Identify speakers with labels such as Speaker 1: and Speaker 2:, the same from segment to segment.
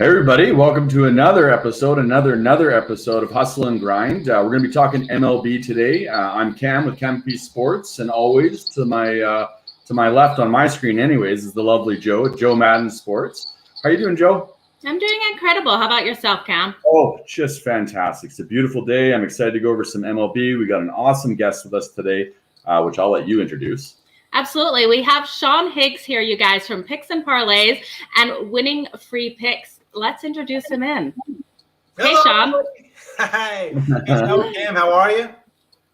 Speaker 1: Hey everybody, welcome to another episode of Hustle and Grind. We're going to be talking MLB today. I'm Cam with Campy Sports, and always to my left on my screen, anyways, is the lovely Joe Madden Sports. How are you doing, Joe?
Speaker 2: I'm doing incredible. How about yourself, Cam?
Speaker 1: Oh, just fantastic. It's a beautiful day. I'm excited to go over some MLB. We got an awesome guest with us today, which I'll let you introduce.
Speaker 2: Absolutely. We have Sean Higgs here, you guys, from Picks and Parlays and Winning Free Picks. Let's introduce him in. Hey, Sean.
Speaker 3: Hi. Cam, how are you?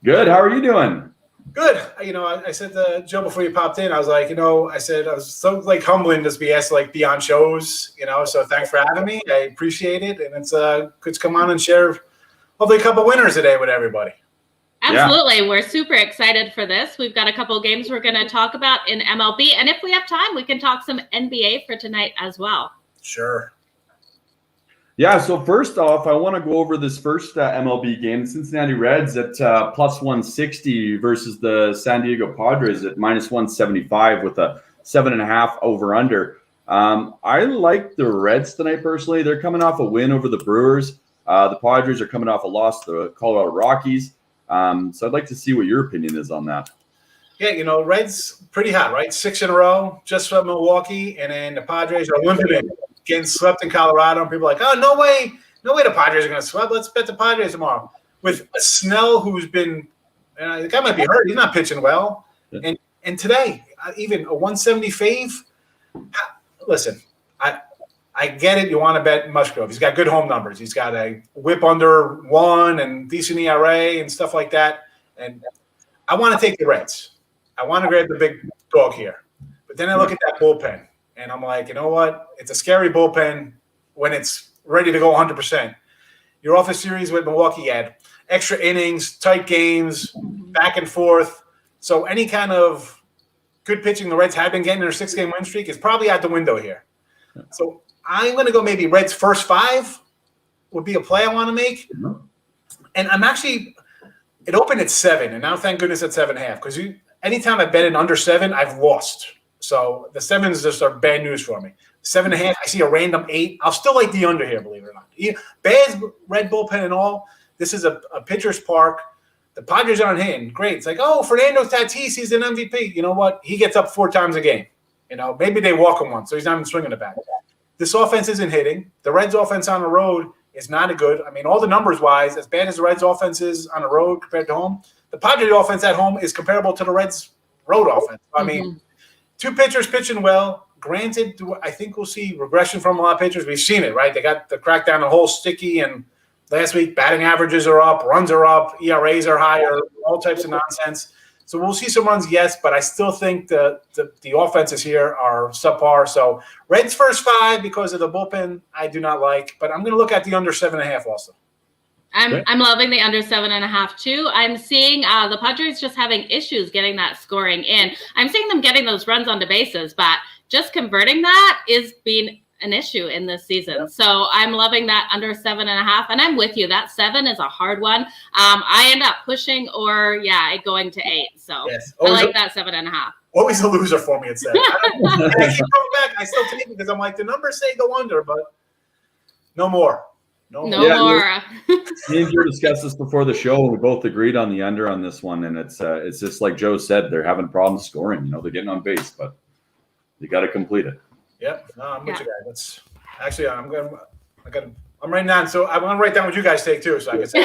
Speaker 1: Good. How are you doing?
Speaker 3: Good. I said to Joe before you popped in, I was like, I said I was so humbling to be asked to be on shows, so thanks for having me. I appreciate it. And it's good to come on and share hopefully a couple winners today with everybody.
Speaker 2: Absolutely. Yeah. We're super excited for this. We've got a couple games we're going to talk about in MLB. And if we have time, we can talk some NBA for tonight as well.
Speaker 3: Sure.
Speaker 1: Yeah, so first off, I want to go over this first MLB game. Cincinnati Reds at plus 160 versus the San Diego Padres at minus 175 with a 7.5 over-under. I like the Reds tonight personally. They're coming off a win over the Brewers. The Padres are coming off a loss to the Colorado Rockies. So I'd like to see what your opinion is on that.
Speaker 3: Yeah, Reds pretty hot, right? 6 in a row, just from Milwaukee, and then the Padres are limping, getting swept in Colorado. And people are like, oh, no way the Padres are going to sweep. Let's bet the Padres tomorrow. With Snell, who's been the guy might be hurt. He's not pitching well. Yeah. And today, even a 170 fave. Listen, I get it. You want to bet Musgrove. He's got good home numbers. He's got a whip under 1 and decent ERA and stuff like that. And I want to take the Reds. I want to grab the big dog here. But then I look at that bullpen, and I'm like, you know what? It's a scary bullpen when it's ready to go 100%. You're off a series with Milwaukee had extra innings, tight games, back and forth. So any kind of good pitching the Reds have been getting in their 6-game win streak is probably out the window here. So I'm going to go maybe Reds first 5 would be a play I want to make. And I'm actually – it opened at 7, and now thank goodness it's 7.5 because anytime I bet it under 7, I've lost. So the 7s just are bad news for me. 7.5, I see a random 8. I'll still like the under here, believe it or not. Bad Red bullpen and all. This is a pitcher's park. The Padres aren't hitting. Great. It's like, oh, Fernando Tatis, he's an MVP. You know what? He gets up 4 times a game. Maybe they walk him once, so he's not even swinging the bat. This offense isn't hitting. The Reds' offense on the road is not good. I mean, all the numbers-wise, as bad as the Reds' offense is on the road compared to home, the Padres' offense at home is comparable to the Reds' road offense. I mean, 2 pitchers pitching well. Granted, I think we'll see regression from a lot of pitchers. We've seen it, right? They got the crack down the whole sticky, and last week batting averages are up, runs are up, ERAs are higher, all types of nonsense. So we'll see some runs, yes, but I still think the offenses here are subpar. So Reds first 5 because of the bullpen I do not like, but I'm going to look at the under 7.5 also.
Speaker 2: I'm loving the under 7.5 too. I'm seeing the Padres just having issues getting that scoring in. I'm seeing them getting those runs onto bases, but just converting that is being an issue in this season. So I'm loving that under 7.5, and I'm with you. That 7 is a hard one. I end up pushing or going to 8. So yes. I like that 7.5.
Speaker 3: Always a loser for me at 7. I keep going back. I still take it because I'm like the numbers say go under, but no more.
Speaker 2: No more.
Speaker 1: Me and Joe discussed this before the show, and we both agreed on the under on this one. And it's just like Joe said, they're having problems scoring. They're getting on base, but you got to complete it.
Speaker 3: Yep. No, I'm with you guys. That's actually I'm writing down. So I want to write down what you guys take too, so I can say.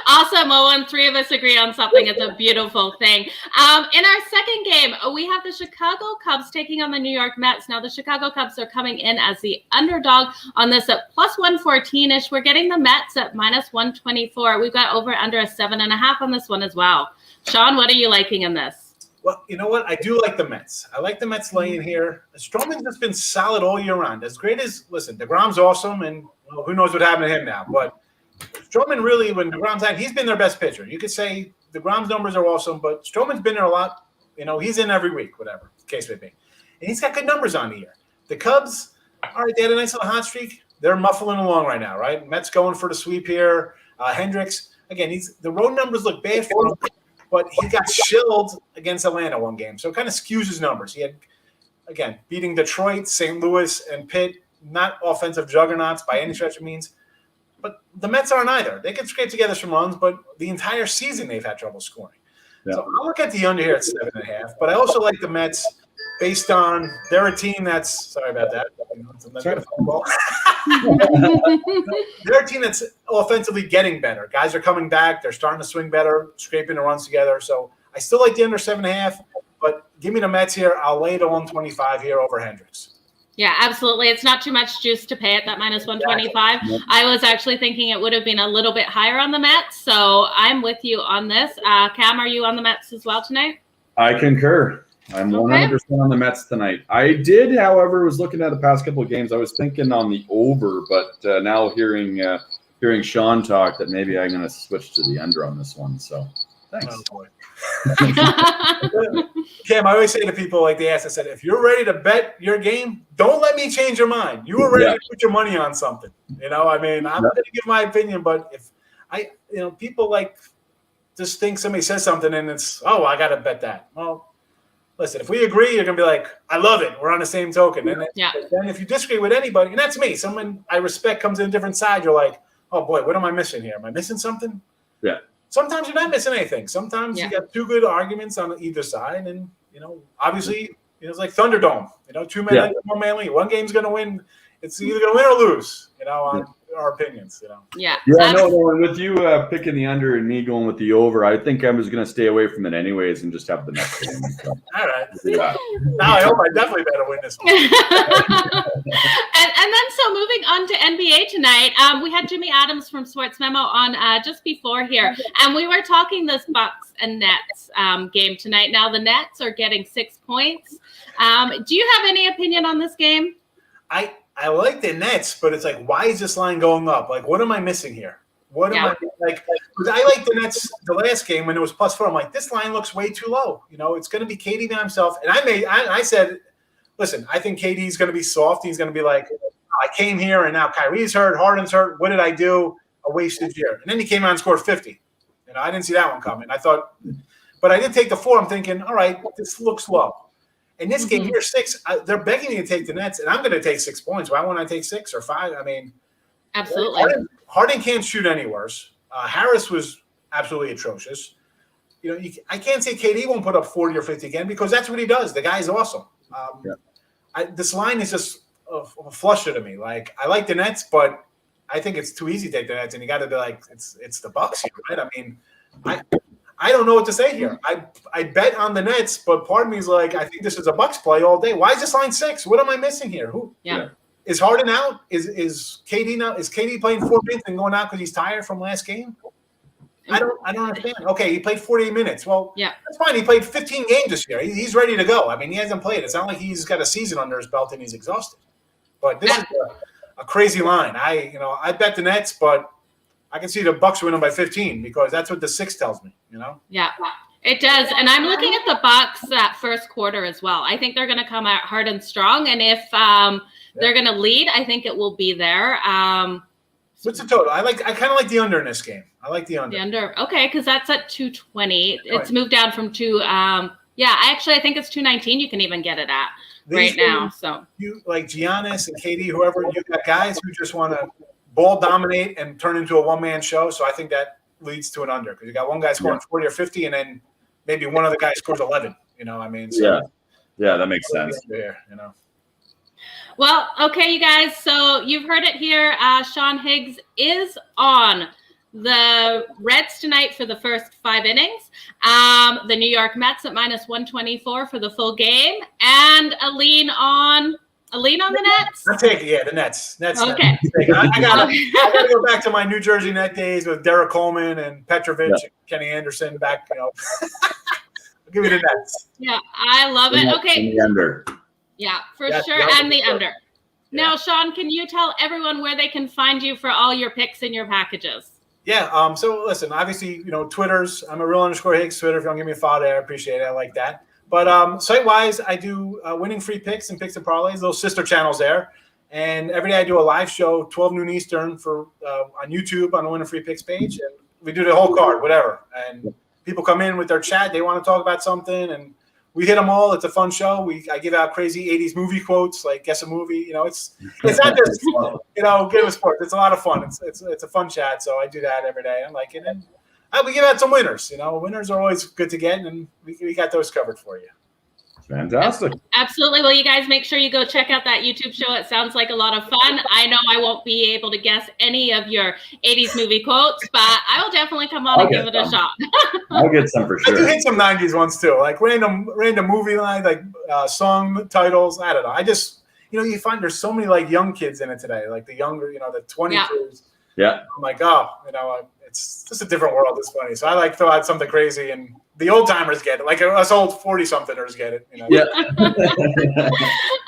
Speaker 2: Awesome. Well, when 3 of us agree on something, it's a beautiful thing. In our second game, we have the Chicago Cubs taking on the New York Mets. Now, the Chicago Cubs are coming in as the underdog on this at plus 114-ish. We're getting the Mets at minus 124. We've got over under a 7.5 on this one as well. Sean, what are you liking in this?
Speaker 3: Well, you know what? I do like the Mets. I like the Mets laying here. Stroman's just been solid all year round. As great as, listen, DeGrom's awesome, and who knows what happened to him now. But Stroman really, when DeGrom's out, he's been their best pitcher. You could say DeGrom's numbers are awesome, but Stroman's been there a lot. He's in every week, whatever the case may be. And he's got good numbers on the year. The Cubs, all right, they had a nice little hot streak. They're muffling along right now, right? Mets going for the sweep here. Hendricks, again, the road numbers look bad for him. But he got shilled against Atlanta one game, so it kind of skews his numbers. He had, again, beating Detroit, St. Louis, and Pitt. not offensive juggernauts by any stretch of means. But the Mets aren't either. They can scrape together some runs, but the entire season they've had trouble scoring. Yeah. So I'll look at the under here at 7.5. But I also like the Mets based on they're a team that's – sorry about that. They're a team that's offensively getting better. Guys are coming back. They're starting to swing better, scraping the runs together. So I still like the under 7.5, but give me the Mets here. I'll lay the 125 here over Hendricks.
Speaker 2: Yeah, absolutely. It's not too much juice to pay at that minus 125. Exactly. I was actually thinking it would have been a little bit higher on the Mets, so I'm with you on this. Cam, are you on the Mets as well tonight?
Speaker 1: I concur. I'm 100% on the Mets tonight. I did, however, was looking at the past couple of games. I was thinking on the over, but now hearing Sean talk that maybe I'm going to switch to the under on this one. So thanks.
Speaker 3: Oh, boy. Cam, I always say to people like they ask, I said, if you're ready to bet your game, don't let me change your mind. You were ready to put your money on something. I mean, I'm going to give my opinion, but if people like just think somebody says something and it's, oh, I got to bet that. Well, listen, if we agree, you're going to be like, I love it. We're on the same token. And then if you disagree with anybody, and that's me, someone I respect comes in a different side, you're like, oh boy, what am I missing here? Am I missing something?
Speaker 1: Yeah.
Speaker 3: Sometimes you're not missing anything. Sometimes you got two good arguments on either side. And, obviously, it's like Thunderdome. 2 men, 1 man lead. One game's going to win. It's either going to win or lose, on our opinions,
Speaker 2: Yeah.
Speaker 1: Yeah, no, and with you picking the under and me going with the over, I think I was going to stay away from it anyways and just have the next game. So.
Speaker 3: All right. Yeah. Now I hope I definitely better win this one.
Speaker 2: and then so moving on to NBA tonight, we had Jimmy Adams from Sports Memo on just before here, and we were talking this Bucks and Nets game tonight. Now the Nets are getting 6 points. Do you have any opinion on this game?
Speaker 3: I like the Nets, but it's like, why is this line going up? Like, what am I missing here? What am I like? Because I like the Nets the last game when it was +4. I'm like, this line looks way too low. It's going to be KD by himself. And I said, listen, I think KD's going to be soft. He's going to be like, I came here and now Kyrie's hurt, Harden's hurt. What did I do? A wasted year. And then he came out and scored 50. I didn't see that one coming. I thought, but I did take the 4. I'm thinking, all right, this looks low. In this game here, 6, they're begging me to take the Nets, and I'm going to take 6 points. Why won't I take 6 or 5? I mean,
Speaker 2: absolutely.
Speaker 3: Harden can't shoot any worse. Harris was absolutely atrocious. I can't say KD won't put up 40 or 50 again because that's what he does. The guy's awesome. This line is just a flusher to me. Like, I like the Nets, but I think it's too easy to take the Nets, and you got to be like, it's the Bucks here, right? I mean, I don't know what to say here. I bet on the Nets, but part of me is like, I think this is a Bucks play all day. Why is this line 6? What am I missing here? Who?
Speaker 2: Yeah.
Speaker 3: Is Harden out? Is KD now? Is KD playing 4 minutes and going out because he's tired from last game? I don't understand. Okay, he played 48 minutes. Well, that's fine. He played 15 games this year. He's ready to go. I mean, he hasn't played. It's not like he's got a season under his belt and he's exhausted. But this is a crazy line. I bet the Nets, but I can see the Bucks winning by 15 because that's what the 6 tells me,
Speaker 2: Yeah, it does. And I'm looking at the Bucks that first quarter as well. I think they're going to come out hard and strong. And if they're going to lead, I think it will be there.
Speaker 3: What's the total? I kind of like the under in this game. I like the under.
Speaker 2: The under. Okay, because that's at 220. It's moved down from 2. I think it's 219. You can even get it at now. So
Speaker 3: you like Giannis and KD, whoever, you got guys who just want to ball dominate and turn into a one-man show. So I think that leads to an under because you got one guy scoring 40 or 50 and then maybe one other guy scores 11, I mean. So
Speaker 1: yeah, that makes sense.
Speaker 3: There,
Speaker 2: Well, okay, you guys. So you've heard it here. Sean Higgs is on the Reds tonight for the first 5 innings. The New York Mets at -124 for the full game and a lean on the Nets?
Speaker 3: I'm taking, the Nets.
Speaker 2: Okay.
Speaker 3: I gotta go back to my New Jersey Net days with Derek Coleman and Petrovic and Kenny Anderson back, I'll give you the Nets.
Speaker 2: Yeah, I love it. Okay.
Speaker 1: And the under.
Speaker 2: Yeah, for sure. And the under. Now, Sean, can you tell everyone where they can find you for all your picks and your packages?
Speaker 3: Yeah, so listen, obviously, Twitter's, I'm a _Higgs Twitter. If you want to give me a follow there, I appreciate it. I like that. But site-wise, I do winning free picks and picks and parlays, little sister channels there. And every day I do a live show, 12 noon Eastern on YouTube on the winning free picks page. And we do the whole card, whatever. And people come in with their chat. They want to talk about something. And we hit them all. It's a fun show. I give out crazy 80s movie quotes, like guess a movie. You know, it's not just game of sports. It's a lot of fun. It's a fun chat. So I do that every day. I like it, and we give out some winners. You know, winners are always good to get, and we got those covered for you.
Speaker 1: Fantastic.
Speaker 2: Absolutely. Well, you guys make sure you go check out that YouTube show. It sounds like a lot of fun. I know I won't be able to guess any of your 80s movie quotes, but I will definitely come on and give it a shot.
Speaker 1: I'll get some for sure.
Speaker 3: I do hit some 90s ones too, like random movie line, like song titles. I don't know. I just, you find there's so many like young kids in it today, like the younger, the 22s.
Speaker 1: Yeah.
Speaker 3: I'm like, it's just a different world. It's funny. So I like throw out something crazy, and the old timers get it. Like us old 40-somethingers get it.
Speaker 1: Yeah.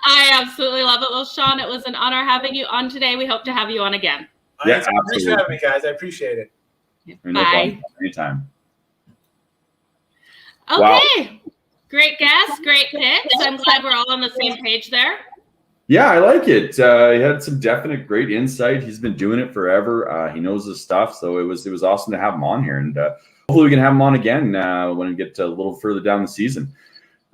Speaker 2: I absolutely love it. Well, Sean, it was an honor having you on today. We hope to have you on again.
Speaker 1: Yeah,
Speaker 3: Thanks for having me, guys. I appreciate it.
Speaker 2: Bye.
Speaker 1: Anytime.
Speaker 2: Okay.
Speaker 1: Wow.
Speaker 2: Great guess. Great picks. I'm glad we're all on the same page there.
Speaker 1: Yeah, I like it. He had some definite great insight. He's been doing it forever. He knows his stuff, so it was awesome to have him on here, and hopefully we can have him on again when we get a little further down the season.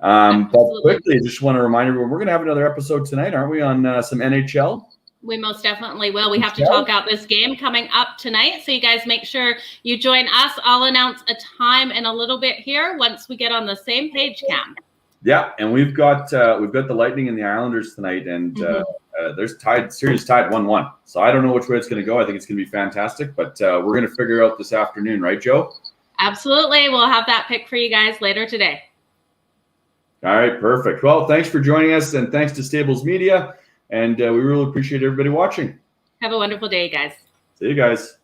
Speaker 1: But quickly, I just want to remind everyone, we're going to have another episode tonight, aren't we, on some NHL?
Speaker 2: We most definitely will. We have to talk out this game coming up tonight, so you guys make sure you join us. I'll announce a time in a little bit here once we get on the same page, Cam.
Speaker 1: Yeah, and we've got the Lightning and the Islanders tonight, and there's series tied 1-1. So I don't know which way it's going to go. I think it's going to be fantastic, but we're going to figure out this afternoon, right, Joe?
Speaker 2: Absolutely. We'll have that pick for you guys later today.
Speaker 1: All right, perfect. Well, thanks for joining us, and thanks to Stables Media, and we really appreciate everybody watching.
Speaker 2: Have a wonderful day, guys.
Speaker 1: See you guys.